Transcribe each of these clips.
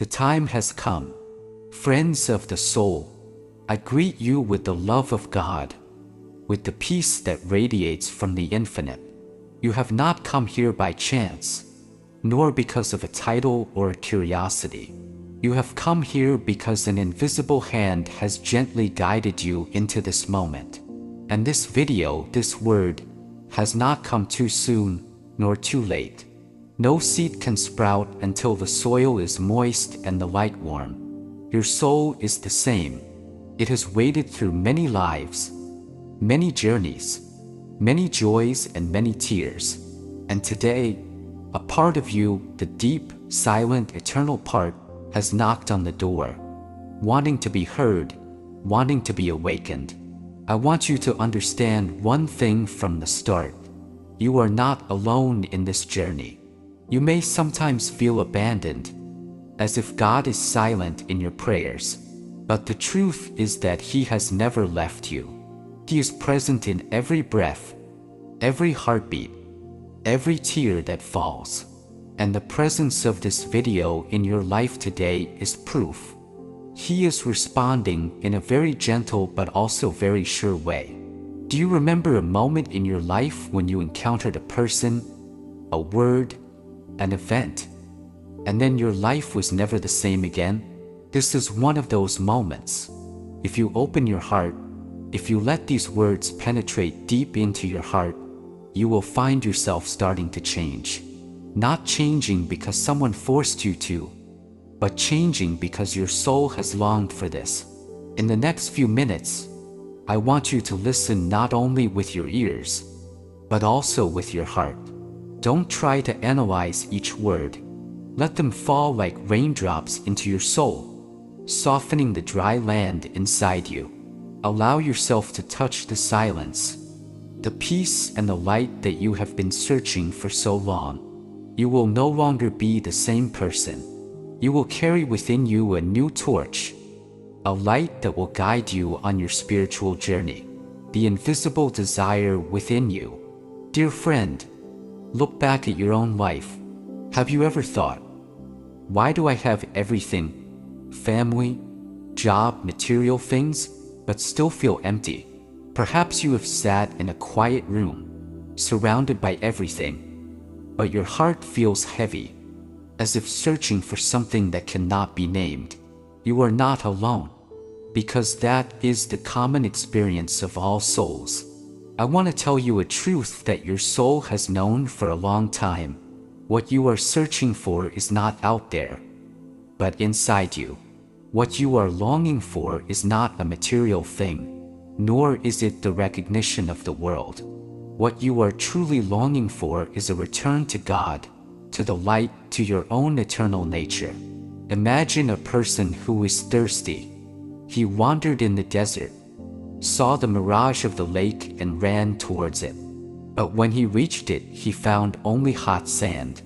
The time has come. Friends of the soul, I greet you with the love of God, with the peace that radiates from the infinite. You have not come here by chance, nor because of a title or a curiosity. You have come here because an invisible hand has gently guided you into this moment. And this video, this word, has not come too soon, nor too late. No seed can sprout until the soil is moist and the light warm. Your soul is the same. It has waded through many lives, many journeys, many joys and many tears. And today, a part of you, the deep, silent, eternal part, has knocked on the door, wanting to be heard, wanting to be awakened. I want you to understand one thing from the start. You are not alone in this journey. You may sometimes feel abandoned, as if God is silent in your prayers. But the truth is that He has never left you. He is present in every breath, every heartbeat, every tear that falls. And the presence of this video in your life today is proof. He is responding in a very gentle but also very sure way. Do you remember a moment in your life when you encountered a person, a word, an event, and then your life was never the same again? This is one of those moments. If you open your heart, if you let these words penetrate deep into your heart, you will find yourself starting to change. Not changing because someone forced you to, but changing because your soul has longed for this. In the next few minutes, I want you to listen not only with your ears, but also with your heart. Don't try to analyze each word. Let them fall like raindrops into your soul, softening the dry land inside you. Allow yourself to touch the silence, the peace and the light that you have been searching for so long. You will no longer be the same person. You will carry within you a new torch, a light that will guide you on your spiritual journey, the invisible desire within you. Dear friend, look back at your own life. Have you ever thought, why do I have everything, family, job, material things, but still feel empty? Perhaps you have sat in a quiet room, surrounded by everything, but your heart feels heavy, as if searching for something that cannot be named. You are not alone, because that is the common experience of all souls. I want to tell you a truth that your soul has known for a long time. What you are searching for is not out there, but inside you. What you are longing for is not a material thing, nor is it the recognition of the world. What you are truly longing for is a return to God, to the light, to your own eternal nature. Imagine a person who is thirsty. He wandered in the desert, saw the mirage of the lake and ran towards it. But when he reached it, he found only hot sand.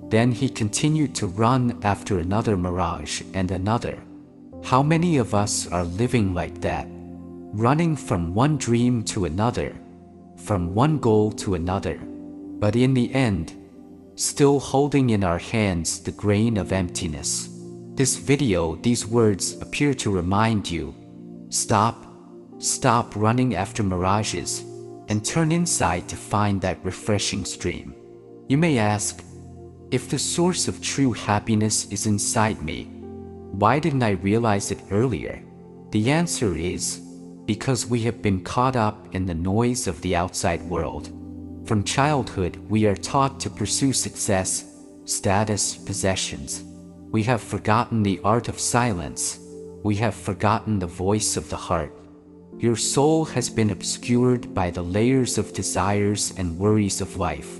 Then he continued to run after another mirage and another. How many of us are living like that, running from one dream to another, from one goal to another, but in the end, still holding in our hands the grain of emptiness? This video, these words appear to remind you, stop running after mirages, and turn inside to find that refreshing stream. You may ask, if the source of true happiness is inside me, why didn't I realize it earlier? The answer is, because we have been caught up in the noise of the outside world. From childhood, we are taught to pursue success, status, possessions. We have forgotten the art of silence. We have forgotten the voice of the heart. Your soul has been obscured by the layers of desires and worries of life.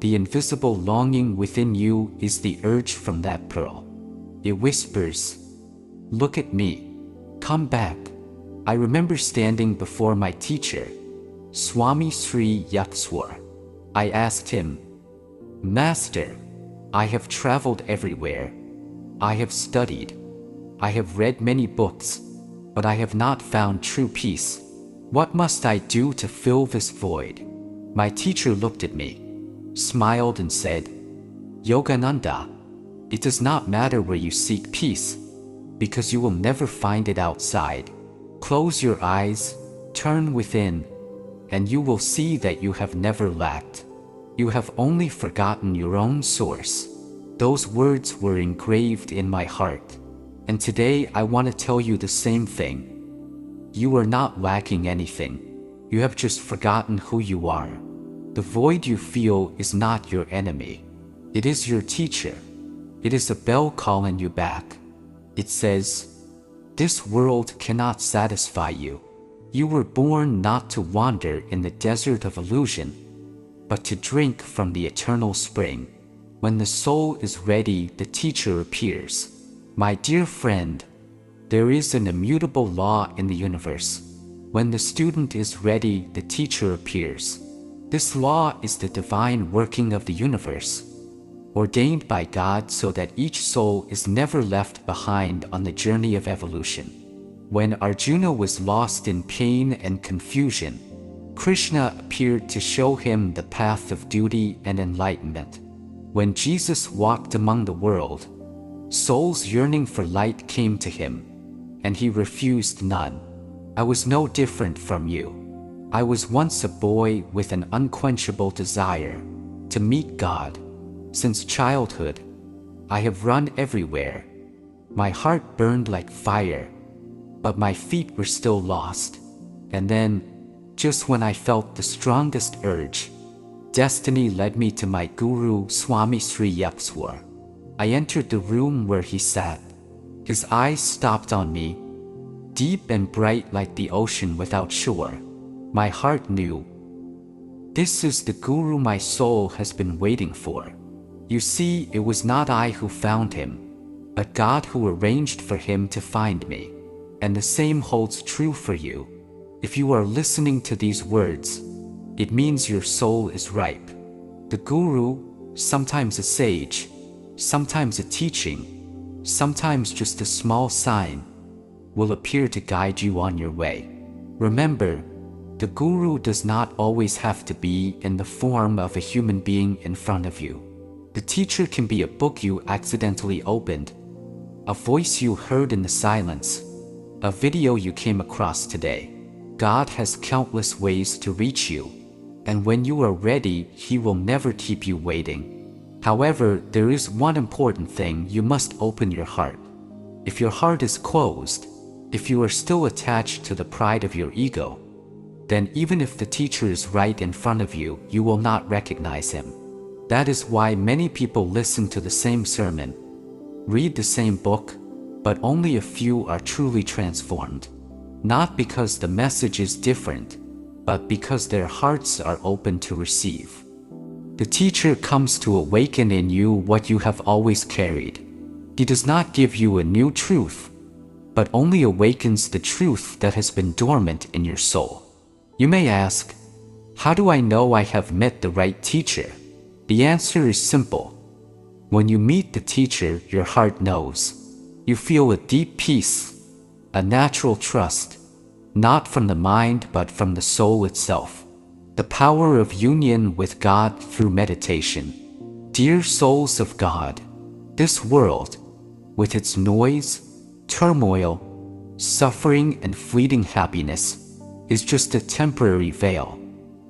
The invisible longing within you is the urge from that pearl. It whispers, "Look at me. Come back." I remember standing before my teacher, Swami Sri Yukteswar. I asked him, "Master, I have traveled everywhere. I have studied. I have read many books, but I have not found true peace. What must I do to fill this void?" My teacher looked at me, smiled and said, "Yogananda, It does not matter where you seek peace, because you will never find it outside. Close your eyes, turn within, and you will see that you have never lacked. You have only forgotten your own source. Those words were engraved in my heart. And today I want to tell you the same thing. You are not lacking anything. You have just forgotten who you are. The void you feel is not your enemy. It is your teacher. It is a bell calling you back. It says, "This world cannot satisfy you. You were born not to wander in the desert of illusion, but to drink from the eternal spring." When the soul is ready, the teacher appears. My dear friend, there is an immutable law in the universe. When the student is ready, the teacher appears. This law is the divine working of the universe, ordained by God so that each soul is never left behind on the journey of evolution. When Arjuna was lost in pain and confusion, Krishna appeared to show him the path of duty and enlightenment. When Jesus walked among the world, souls yearning for light came to him, and he refused none. I was no different from you. I was once a boy with an unquenchable desire to meet God. Since childhood, I have run everywhere. My heart burned like fire, but my feet were still lost. And then, just when I felt the strongest urge, destiny led me to my guru, Swami Sri Yapswar. I entered the room where he sat. His eyes stopped on me, deep and bright like the ocean without shore. My heart knew, this is the guru my soul has been waiting for. You see, it was not I who found him, but God who arranged for him to find me. And the same holds true for you. If you are listening to these words, it means your soul is ripe. The guru, sometimes a sage, sometimes a teaching, sometimes just a small sign, will appear to guide you on your way. Remember, the guru does not always have to be in the form of a human being in front of you. The teacher can be a book you accidentally opened, a voice you heard in the silence, a video you came across today. God has countless ways to reach you, and when you are ready, He will never keep you waiting. However, there is one important thing: you must open your heart. If your heart is closed, if you are still attached to the pride of your ego, then even if the teacher is right in front of you, you will not recognize him. That is why many people listen to the same sermon, read the same book, but only a few are truly transformed. Not because the message is different, but because their hearts are open to receive. The teacher comes to awaken in you what you have always carried. He does not give you a new truth, but only awakens the truth that has been dormant in your soul. You may ask, how do I know I have met the right teacher? The answer is simple. When you meet the teacher, your heart knows. You feel a deep peace, a natural trust, not from the mind but from the soul itself. The power of union with God through meditation. Dear souls of God, this world, with its noise, turmoil, suffering, and fleeting happiness, is just a temporary veil.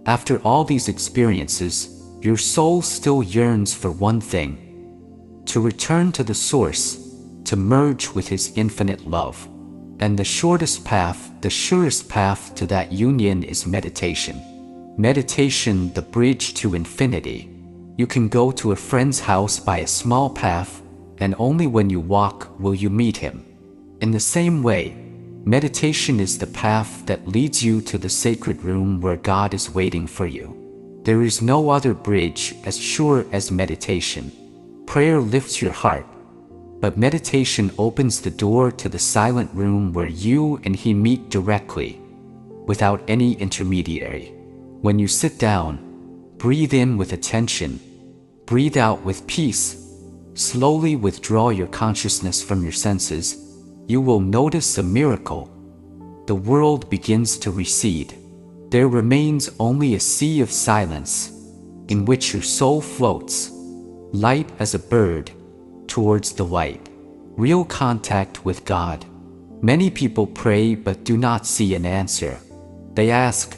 After all these experiences, your soul still yearns for one thing: to return to the source, to merge with His infinite love. And the shortest path, the surest path to that union is meditation. Meditation, the bridge to infinity. You can go to a friend's house by a small path, and only when you walk will you meet him. In the same way, meditation is the path that leads you to the sacred room where God is waiting for you. There is no other bridge as sure as meditation. Prayer lifts your heart, but meditation opens the door to the silent room where you and He meet directly, without any intermediary. When you sit down, breathe in with attention, breathe out with peace, slowly withdraw your consciousness from your senses. You will notice a miracle. The world begins to recede. There remains only a sea of silence, in which your soul floats, light as a bird, towards the light. Real contact with God. Many people pray but do not see an answer. They ask,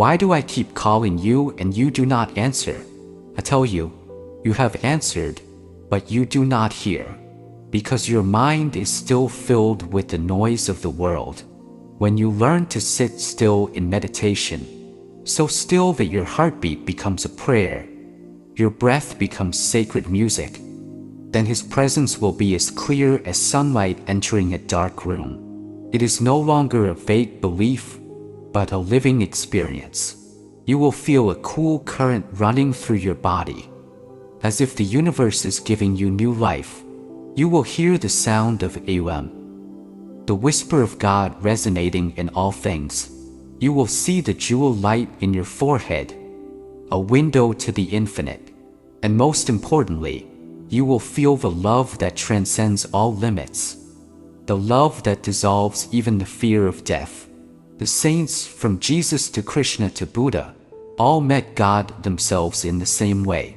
"Why do I keep calling you and you do not answer?" I tell you, you have answered, but you do not hear, because your mind is still filled with the noise of the world. When you learn to sit still in meditation, so still that your heartbeat becomes a prayer, your breath becomes sacred music, then His presence will be as clear as sunlight entering a dark room. It is no longer a vague belief, but a living experience. You will feel a cool current running through your body, as if the universe is giving you new life. You will hear the sound of Elam, the whisper of God resonating in all things. You will see the jewel light in your forehead, a window to the infinite. And most importantly, you will feel the love that transcends all limits, the love that dissolves even the fear of death. The saints, from Jesus to Krishna to Buddha, all met God themselves in the same way,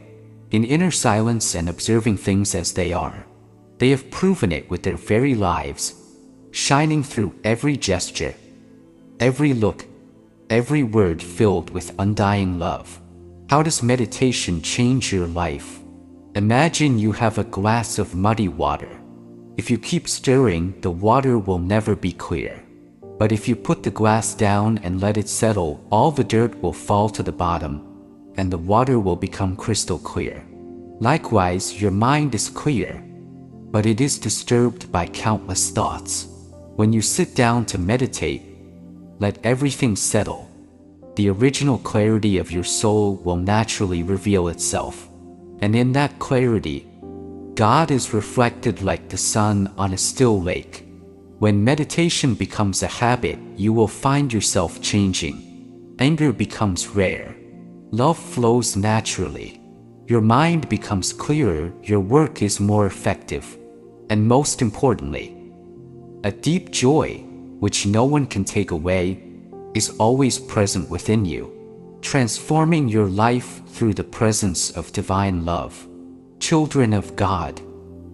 in inner silence and observing things as they are. They have proven it with their very lives, shining through every gesture, every look, every word filled with undying love. How does meditation change your life? Imagine you have a glass of muddy water. If you keep stirring, the water will never be clear. But if you put the glass down and let it settle, all the dirt will fall to the bottom, and the water will become crystal clear. Likewise, your mind is clear, but it is disturbed by countless thoughts. When you sit down to meditate, let everything settle. The original clarity of your soul will naturally reveal itself. And in that clarity, God is reflected like the sun on a still lake. When meditation becomes a habit, you will find yourself changing. Anger becomes rare. Love flows naturally. Your mind becomes clearer, your work is more effective. And most importantly, a deep joy, which no one can take away, is always present within you, transforming your life through the presence of divine love. Children of God,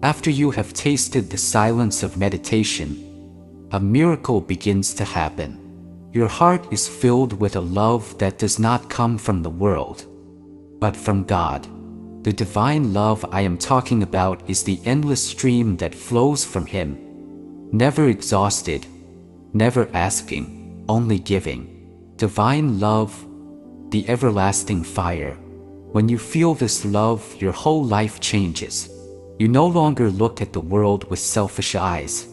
after you have tasted the silence of meditation, a miracle begins to happen. Your heart is filled with a love that does not come from the world, but from God. The divine love I am talking about is the endless stream that flows from Him, never exhausted, never asking, only giving. Divine love, the everlasting fire. When you feel this love, your whole life changes. You no longer look at the world with selfish eyes,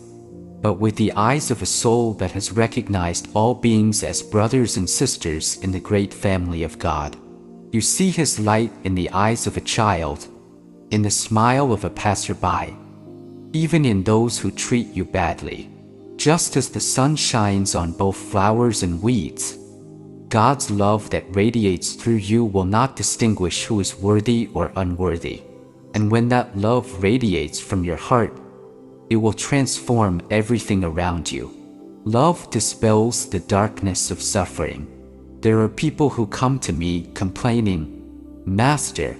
but with the eyes of a soul that has recognized all beings as brothers and sisters in the great family of God. You see His light in the eyes of a child, in the smile of a passerby, even in those who treat you badly. Just as the sun shines on both flowers and weeds, God's love that radiates through you will not distinguish who is worthy or unworthy. And when that love radiates from your heart, it will transform everything around you. Love dispels the darkness of suffering. There are people who come to me complaining, "Master,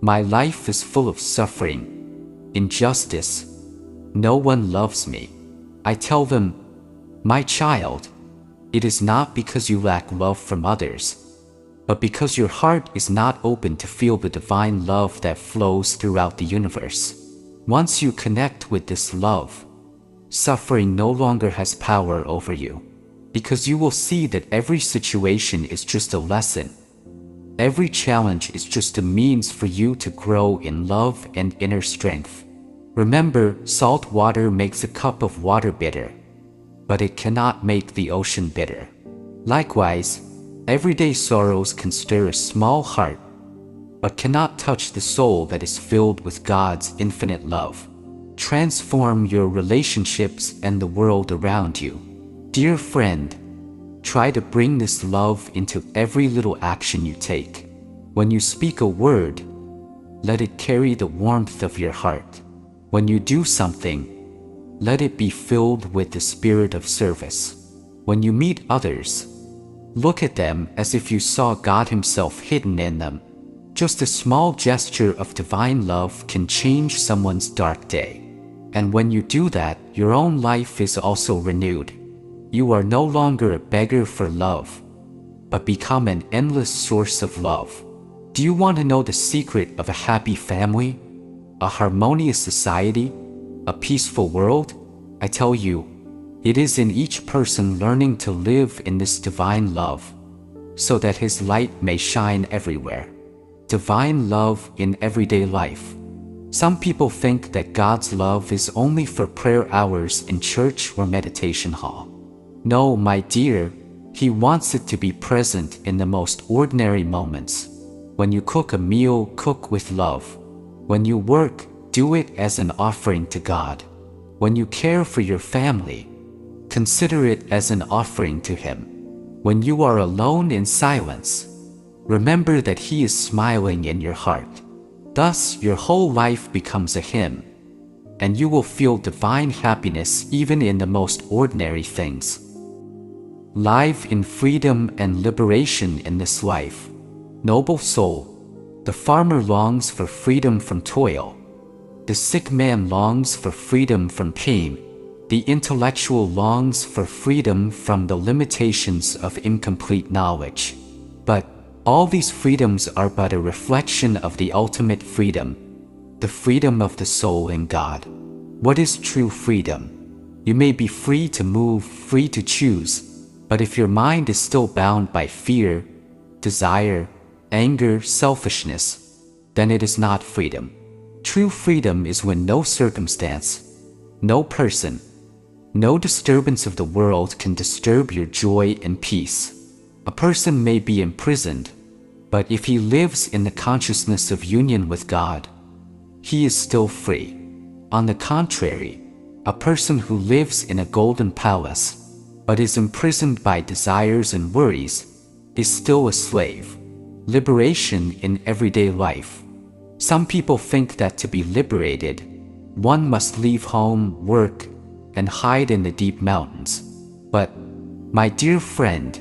my life is full of suffering, injustice. No one loves me." I tell them, "My child, it is not because you lack love from others, but because your heart is not open to feel the divine love that flows throughout the universe. Once you connect with this love, suffering no longer has power over you, because you will see that every situation is just a lesson. Every challenge is just a means for you to grow in love and inner strength. Remember, salt water makes a cup of water bitter, but it cannot make the ocean bitter. Likewise, everyday sorrows can stir a small heart, but cannot touch the soul that is filled with God's infinite love. Transform your relationships and the world around you. Dear friend, try to bring this love into every little action you take. When you speak a word, let it carry the warmth of your heart. When you do something, let it be filled with the spirit of service. When you meet others, look at them as if you saw God Himself hidden in them. Just a small gesture of divine love can change someone's dark day. And when you do that, your own life is also renewed. You are no longer a beggar for love, but become an endless source of love. Do you want to know the secret of a happy family? A harmonious society? A peaceful world? I tell you, it is in each person learning to live in this divine love, so that his light may shine everywhere. Divine love in everyday life. Some people think that God's love is only for prayer hours in church or meditation hall. No, my dear, He wants it to be present in the most ordinary moments. When you cook a meal, cook with love. When you work, do it as an offering to God. When you care for your family, consider it as an offering to Him. When you are alone in silence, remember that He is smiling in your heart. Thus, your whole life becomes a hymn, and you will feel divine happiness even in the most ordinary things. Live in freedom and liberation in this life. Noble soul, the farmer longs for freedom from toil. The sick man longs for freedom from pain. The intellectual longs for freedom from the limitations of incomplete knowledge. But all these freedoms are but a reflection of the ultimate freedom, the freedom of the soul in God. What is true freedom? You may be free to move, free to choose, but if your mind is still bound by fear, desire, anger, selfishness, then it is not freedom. True freedom is when no circumstance, no person, no disturbance of the world can disturb your joy and peace. A person may be imprisoned, but if he lives in the consciousness of union with God, he is still free. On the contrary, a person who lives in a golden palace, but is imprisoned by desires and worries, is still a slave. Liberation in everyday life. Some people think that to be liberated, one must leave home, work, and hide in the deep mountains. But, my dear friend,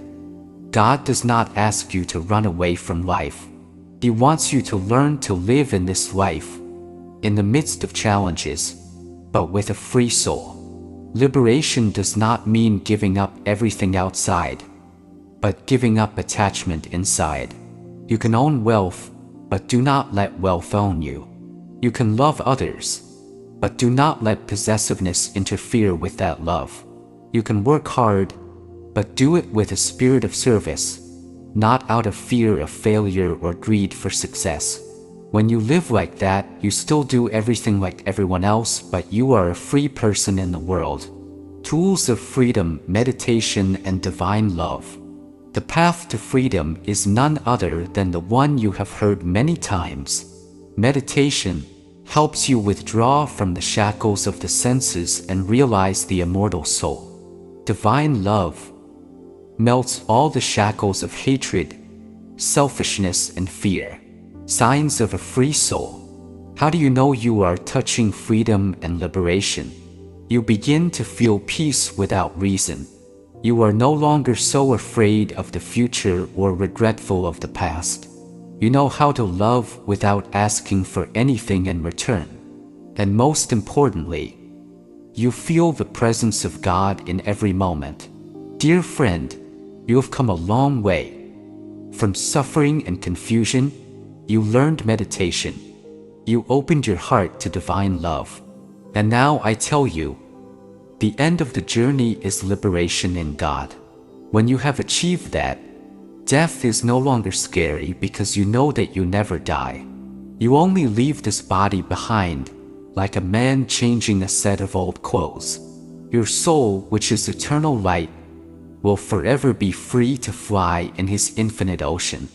God does not ask you to run away from life. He wants you to learn to live in this life, in the midst of challenges, but with a free soul. Liberation does not mean giving up everything outside, but giving up attachment inside. You can own wealth, but do not let wealth own you. You can love others, but do not let possessiveness interfere with that love. You can work hard, but do it with a spirit of service, not out of fear of failure or greed for success. When you live like that, you still do everything like everyone else, but you are a free person in the world. Tools of freedom, meditation, and divine love. The path to freedom is none other than the one you have heard many times. Meditation helps you withdraw from the shackles of the senses and realize the immortal soul. Divine love melts all the shackles of hatred, selfishness, and fear. Signs of a free soul. How do you know you are touching freedom and liberation? You begin to feel peace without reason. You are no longer so afraid of the future or regretful of the past. You know how to love without asking for anything in return. And most importantly, you feel the presence of God in every moment. Dear friend, you have come a long way. From suffering and confusion, you learned meditation. You opened your heart to divine love. And now I tell you, the end of the journey is liberation in God. When you have achieved that, death is no longer scary because you know that you never die. You only leave this body behind, like a man changing a set of old clothes. Your soul, which is eternal light, will forever be free to fly in His infinite ocean.